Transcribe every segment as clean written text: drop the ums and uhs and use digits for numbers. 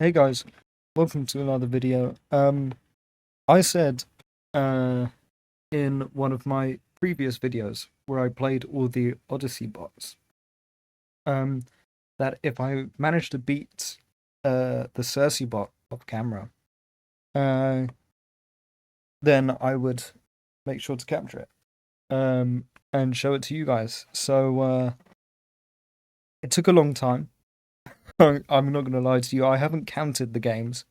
Hey guys, welcome to another video. I said in one of my previous videos where I played all the Odyssey bots, um, that if I managed to beat the Circe bot off camera, uh, then I would make sure to capture it and show it to you guys. So it took a long time. I'm not going to lie to you. I haven't counted the games,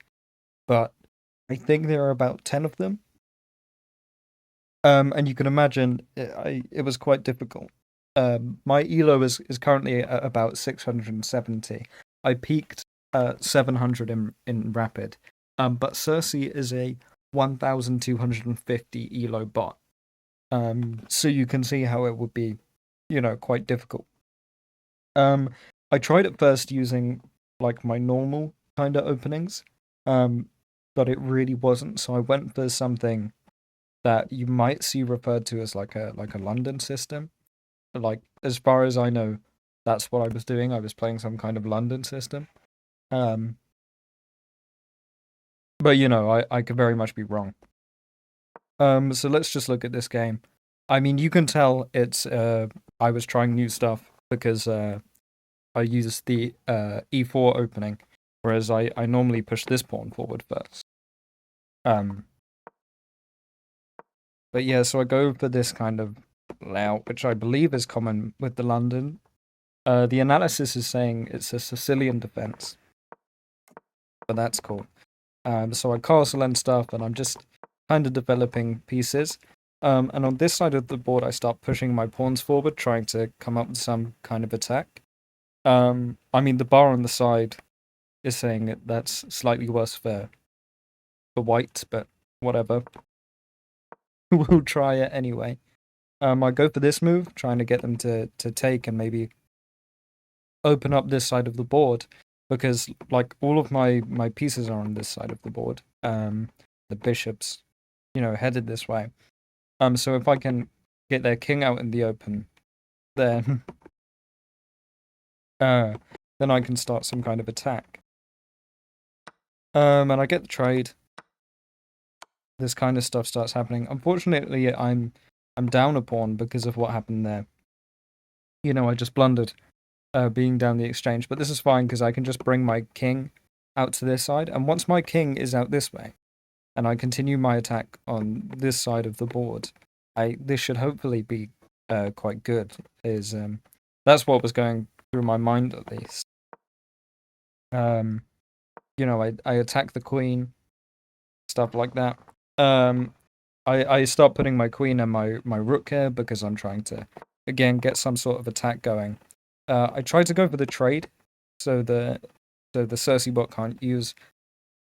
but I think there are about 10 of them. And you can imagine it was quite difficult. My elo is currently at about 670. I peaked 700 in rapid. But Circe is a 1250 elo bot. So you can see how it would be, quite difficult. I tried at first using like my normal kind of openings, but it really wasn't. So I went for something that you might see referred to as like a London system. Like as far as I know, that's what I was doing. I was playing some kind of London system. Um, but I could very much be wrong. So let's just look at this game. I mean, you can tell it's I was trying new stuff because I used the e4 opening, whereas I normally push this pawn forward first. But yeah, so I go for this kind of layout, which I believe is common with the London. The analysis is saying it's a Sicilian defense, but that's cool. So I castle and stuff, and I'm just kind of developing pieces. And on this side of the board, I start pushing my pawns forward, trying to come up with some kind of attack. I mean, the bar on the side is saying that's slightly worse for white, but whatever. We'll try it anyway. I go for this move, trying to get them to take and maybe open up this side of the board, because like all of my pieces are on this side of the board. The bishops, headed this way. So if I can get their king out in the open, then then I can start some kind of attack. And I get the trade. This kind of stuff starts happening. Unfortunately, I'm down a pawn because of what happened there. I just blundered being down the exchange, but this is fine because I can just bring my king out to this side, and once my king is out this way, and I continue my attack on this side of the board, this should hopefully be quite good. That's what was going through my mind at least. I attack the queen, stuff like that. I start putting my queen and my rook here because I'm trying to again get some sort of attack going. I try to go for the trade, so the Circe bot can't use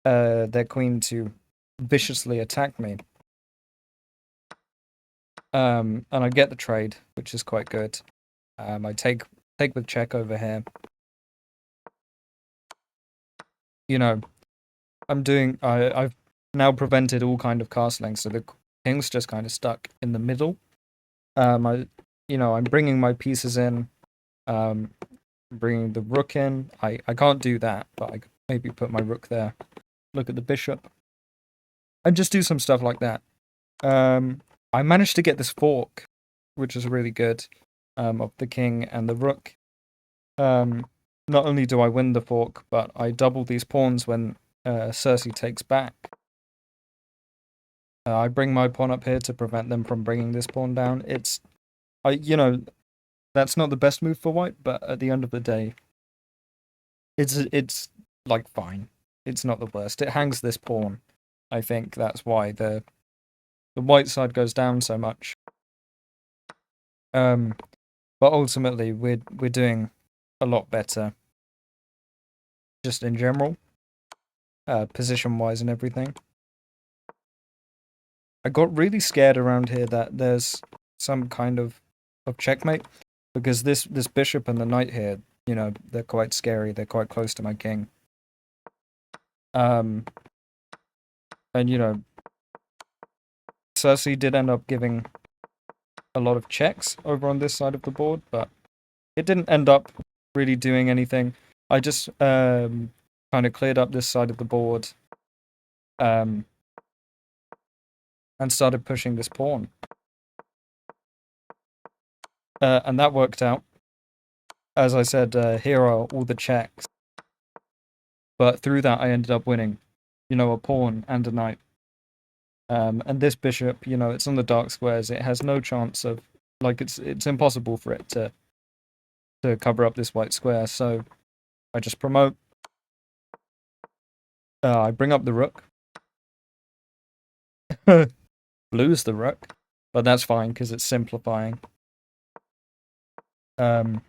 their queen to viciously attack me. And I get the trade, which is quite good. I take with check over here. I've now prevented all kind of castling, so the king's just kind of stuck in the middle. I'm bringing my pieces in, bringing the rook in. I can't do that, but I could maybe put my rook there. Look at the bishop. And just do some stuff like that. I managed to get this fork, which is really good, of the king and the rook. Not only do I win the fork, but I double these pawns when Circe takes back. I bring my pawn up here to prevent them from bringing this pawn down. That's not the best move for white, but at the end of the day, it's like fine. It's not the worst. It hangs this pawn. I think that's why the white side goes down so much. But ultimately, we're doing a lot better, just in general, position-wise and everything. I got really scared around here that there's some kind of checkmate, because this bishop and the knight here, they're quite scary. They're quite close to my king. And Circe did end up giving a lot of checks over on this side of the board, but it didn't end up really doing anything. I just kind of cleared up this side of the board, and started pushing this pawn. And that worked out. As I said, here are all the checks. But through that, I ended up winning, a pawn and a knight. And this bishop, it's on the dark squares. It has no chance of, it's impossible for it to cover up this white square. So I just promote. I bring up the rook. Lose the rook, but that's fine because it's simplifying. I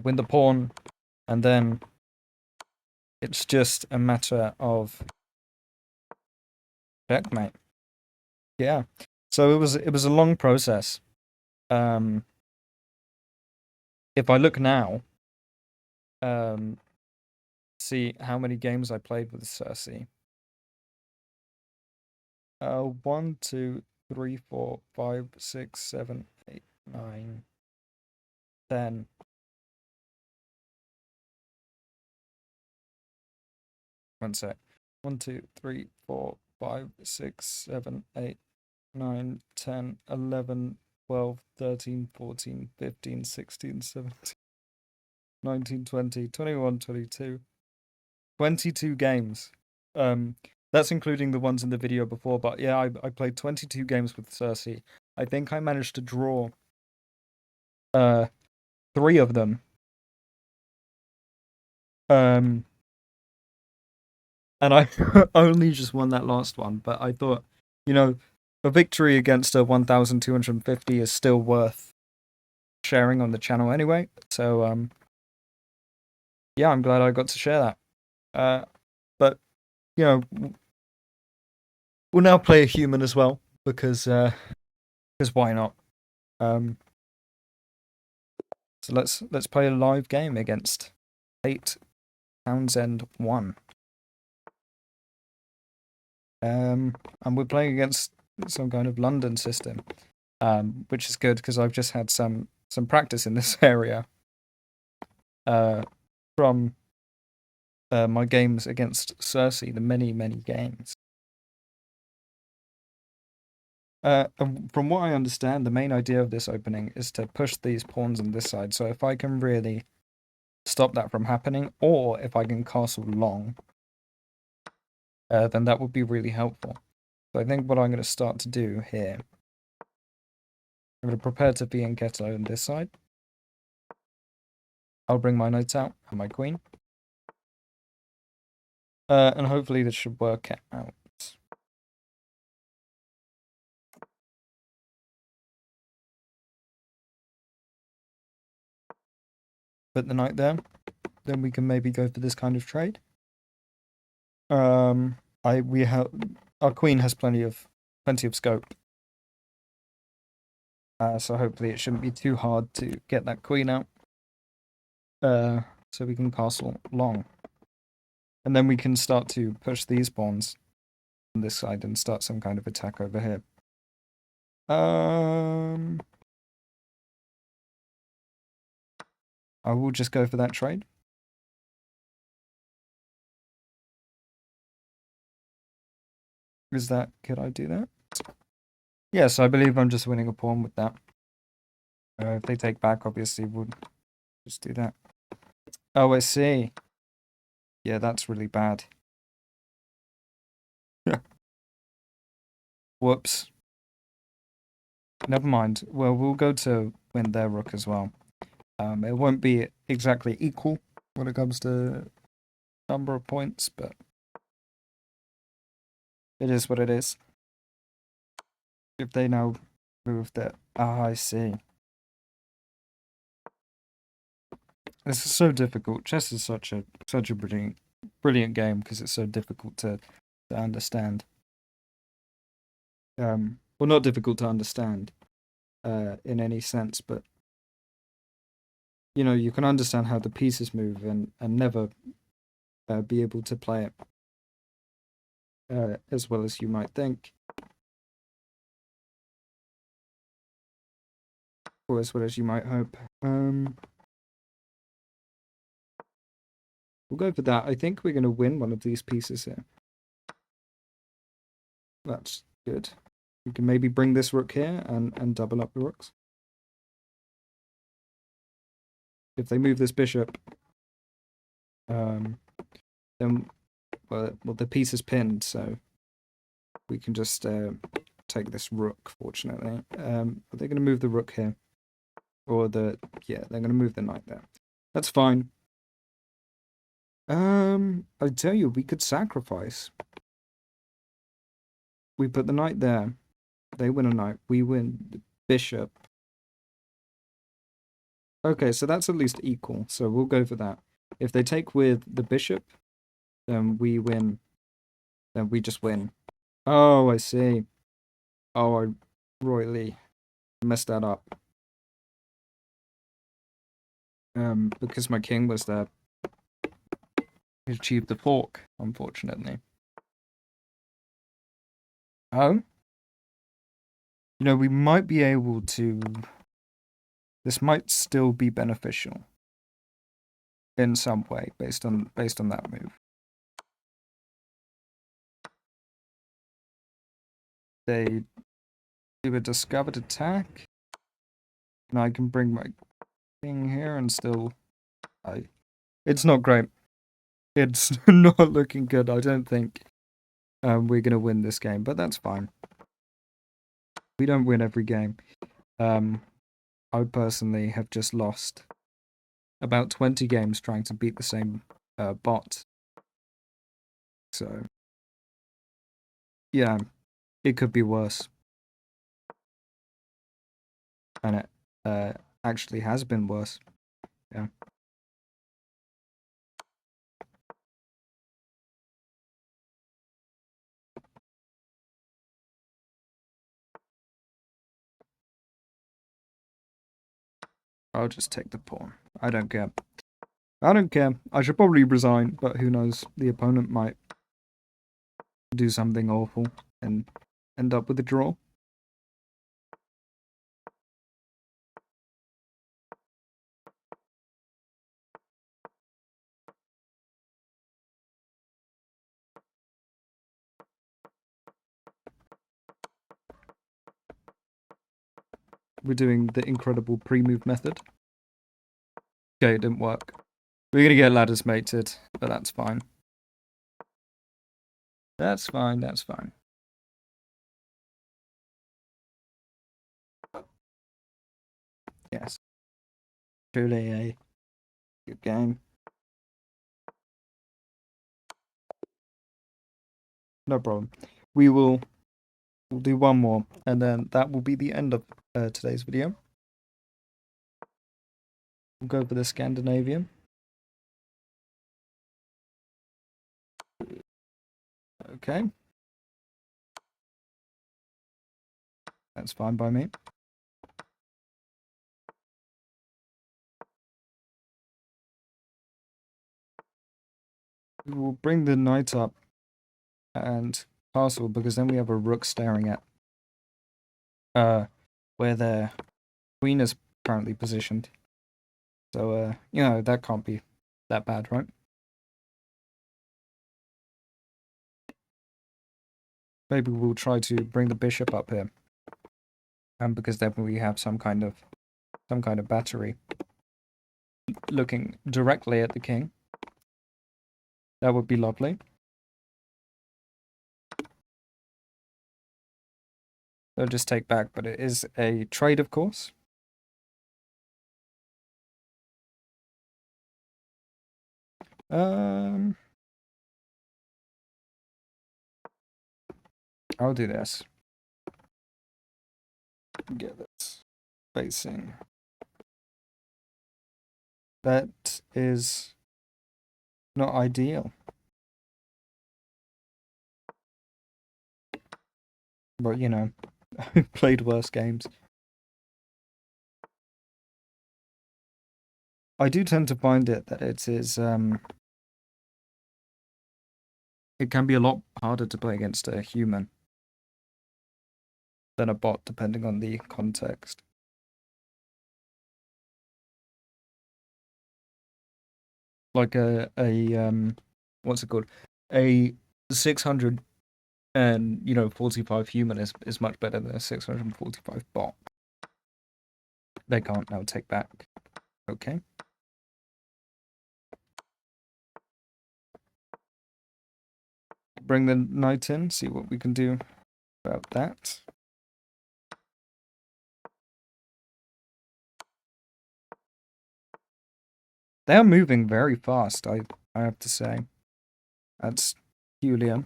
win the pawn, and then it's just a matter of checkmate. Yeah. So it was a long process. If I look now, see how many games I played with Circe. 1, 2, 3, 4, 5, 6, 7, 8, 9, 10. One sec. 1, 2, 3, 4, 5, 6, 7, 8, 9, 10, 11, 12, 13, 14, 15, 16, 17, 19, 20, 21, 22. 22 games. That's including the ones in the video before, but yeah, I played 22 games with Circe. I think I managed to draw 3 of them. And I only just won that last one, but I thought, a victory against a 1,250 is still worth sharing on the channel anyway. So yeah, I'm glad I got to share that. But we'll now play a human as well because why not? So let's play a live game against 8 Townsend 1. And we're playing against some kind of London system, which is good because I've just had some practice in this area from my games against Circe, the many games. And from what I understand, the main idea of this opening is to push these pawns on this side. So if I can really stop that from happening, or if I can castle long, then that would be really helpful. So I think what I'm going to start to do here, I'm going to prepare to be in Keto on this side. I'll bring my knights out and my queen. And hopefully this should work out. Put the knight there. Then we can maybe go for this kind of trade. Our queen has plenty of scope. So hopefully it shouldn't be too hard to get that queen out. So we can castle long. And then we can start to push these pawns on this side and start some kind of attack over here. I will just go for that trade. Could I do that? Yes, I believe I'm just winning a pawn with that. If they take back, obviously, we'll just do that. Oh, I see. Yeah, that's really bad. Whoops. Never mind. Well, we'll go to win their rook as well. It won't be exactly equal when it comes to number of points, but it is what it is. If they now move that... Ah, I see. This is so difficult. Chess is such a brilliant game because it's so difficult to understand. Well, not difficult to understand in any sense, but you can understand how the pieces move and never be able to play it as well as you might think, or as well as you might hope. We'll go for that. I think we're going to win one of these pieces here. That's good. We can maybe bring this rook here and double up the rooks. If they move this bishop, then well the piece is pinned, so we can just take this rook. Fortunately, are they going to move the rook here, or they're going to move the knight there? That's fine. I tell you, we could sacrifice. We put the knight there. They win a knight. We win the bishop. Okay, so that's at least equal. So we'll go for that. If they take with the bishop, then we win. Then we just win. Oh, I see. Oh, I royally messed that up. Because my king was there. He achieved the fork, unfortunately. Oh? You know, we might be able to... This might still be beneficial. In some way, based on that move. They do a discovered attack. And I can bring my king here and still... It's not great. It's not looking good. I don't think we're going to win this game, but that's fine. We don't win every game. I personally have just lost about 20 games trying to beat the same bot. So, yeah, it could be worse. And it actually has been worse. Yeah. I'll just take the pawn. I don't care. I don't care. I should probably resign, but who knows? The opponent might do something awful and end up with a draw. We're doing the incredible pre-move method. Okay, it didn't work. We're gonna get ladders mated, but that's fine. That's fine, that's fine. Yes. Truly a good game. No problem. We'll do one more, and then that will be the end of today's video. We'll go for the Scandinavian. Okay. That's fine by me. We will bring the knight up and castle, because then we have a rook staring at where their queen is currently positioned. So, you know, that can't be that bad, right? Maybe we'll try to bring the bishop up here. Because then we have some kind of battery looking directly at the king. That would be lovely. They'll just take back, but it is a trade, of course. I'll do this. Get this facing. That is not ideal. But, you know, I've played worse games. I do tend to find it that it is, it can be a lot harder to play against a human than a bot, depending on the context. like a what's it called? A 600 and 45 human is much better than a 645 bot. They can't now take back. Okay. Bring the knight in, see what we can do about that. They are moving very fast, I have to say. That's peculiar.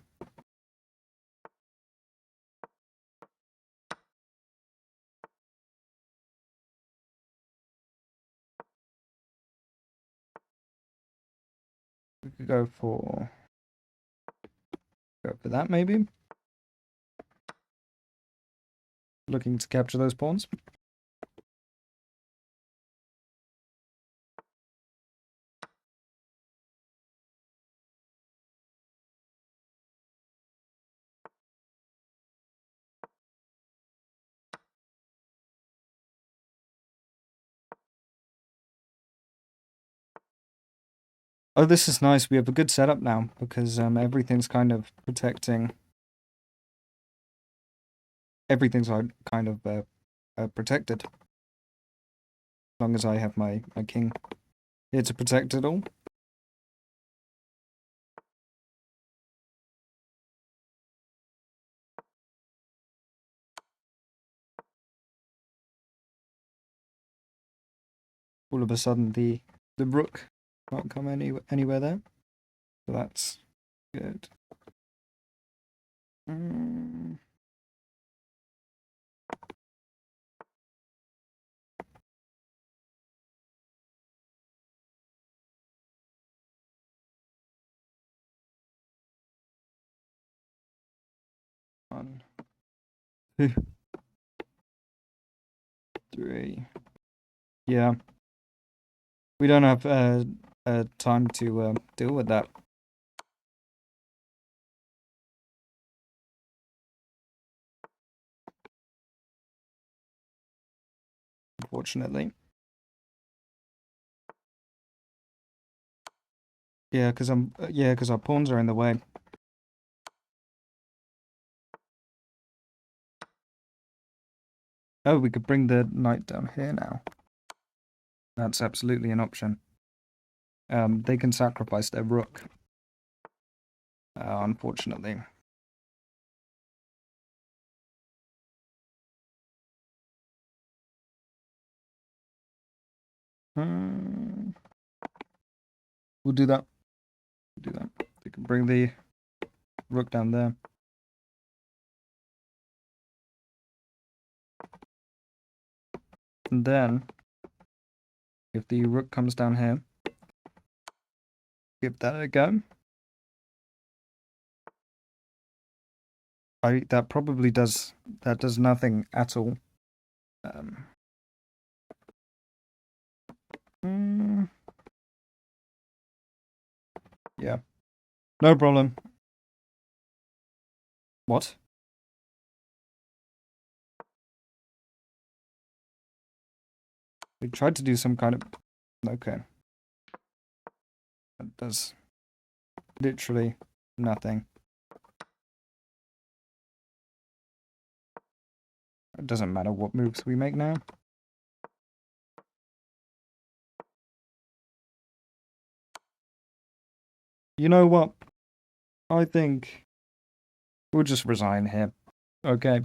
We could go for that maybe. Looking to capture those pawns. Oh, this is nice. We have a good setup now because everything's kind of protecting. Everything's kind of protected. As long as I have my king here to protect it all. All of a sudden, the rook can't come anywhere there, so that's good. One, 2, 3. Yeah, we don't have time to deal with that. Unfortunately. Yeah, because our pawns are in the way. Oh, we could bring the knight down here now. That's absolutely an option. They can sacrifice their rook. Unfortunately. We'll do that. They can bring the rook down there. And then, if the rook comes down here, give that a go. That probably does nothing at all. Yeah. No problem. What? We tried to do some kind of... Okay. That does literally nothing. It doesn't matter what moves we make now. You know what? I think we'll just resign here. Okay.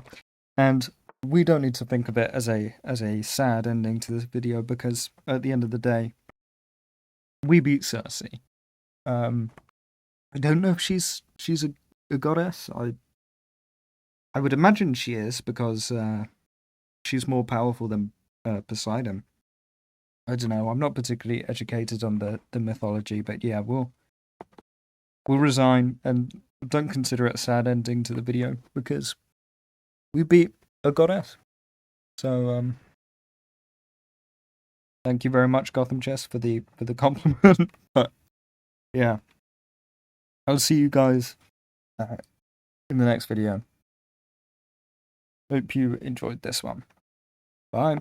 And we don't need to think of it as a sad ending to this video because at the end of the day, we beat Circe. I don't know if she's a goddess. I would imagine she is because she's more powerful than Poseidon. I don't know. I'm not particularly educated on the mythology, but yeah, we'll resign and don't consider it a sad ending to the video because we beat a goddess. So thank you very much, Gotham Chess, for the compliment. But yeah, I'll see you guys in the next video. Hope you enjoyed this one. Bye.